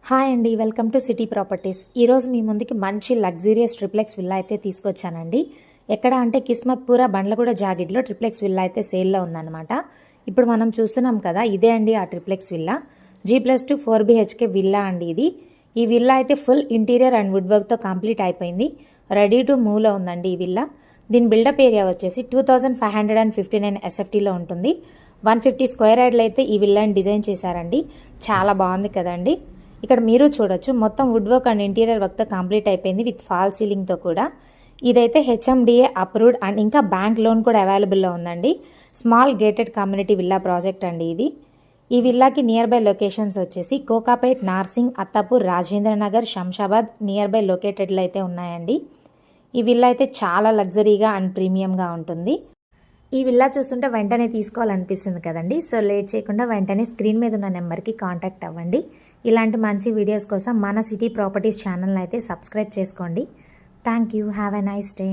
Hi అండి, welcome to city properties. ఈరోజు మీ ముందుకి మంచి లగ్జరియస్ ట్రిప్లెక్స్ విల్లా అయితే తీసుకొచ్చానండి. ఎక్కడ అంటే కిస్మత్పూర బండ్లగూడ జాగిడ్లో ట్రిప్లెక్స్ విల్లా అయితే సేల్లో ఉందన్నమాట. ఇప్పుడు మనం చూస్తున్నాం కదా, ఇదే అండి ఆ triplex villa. G+2 4 BHK villa అండి ఇది. ఈ విల్లా అయితే ఫుల్ ఇంటీరియర్ అండ్ వుడ్ వర్క్తో కంప్లీట్ అయిపోయింది. రెడీ టు మూవ్లో ఉందండి ఈ విల్లా. దీని బిల్డప్ ఏరియా వచ్చేసి 2559 SFTలో ఉంటుంది. 150 స్క్వేర్ యార్డ్లు అయితే ఈ విల్లాని డిజైన్ చేశారండి. చాలా బాగుంది కదండి. ఇక్కడ మీరు చూడొచ్చు, మొత్తం వుడ్ వర్క్ అండ్ ఇంటీరియర్ వర్క్తో కంప్లీట్ అయిపోయింది విత్ ఫాల్ సీలింగ్తో కూడా. ఇదైతే HMDA అప్రూవ్డ్ అండ్ ఇంకా బ్యాంక్ లోన్ కూడా అవైలబుల్లో ఉందండి. Small gated community villa project అండి ఇది. ఈ విల్లాకి నియర్ బై లొకేషన్స్ వచ్చేసి కోకాపేట్, నార్సింగ్, అత్తాపూర్, రాజేంద్రనగర్, శంషాబాద్ నియర్ బై లొకేటెడ్లో అయితే ఉన్నాయండి. ఈ విల్లా అయితే చాలా లగ్జరీగా అండ్ ప్రీమియంగా ఉంటుంది. ఈ విల్లా చూస్తుంటే వెంటనే తీసుకోవాలనిపిస్తుంది కదండి. సో లేట్ చేయకుండా వెంటనే స్క్రీన్ మీద ఉన్న నెంబర్కి కాంటాక్ట్ అవ్వండి. ఇలాంటి మంచి వీడియోస్ కోసం మన సిటీ ప్రాపర్టీస్ ఛానల్ని అయితే సబ్స్క్రైబ్ చేసుకోండి. Thank you. Have a nice day.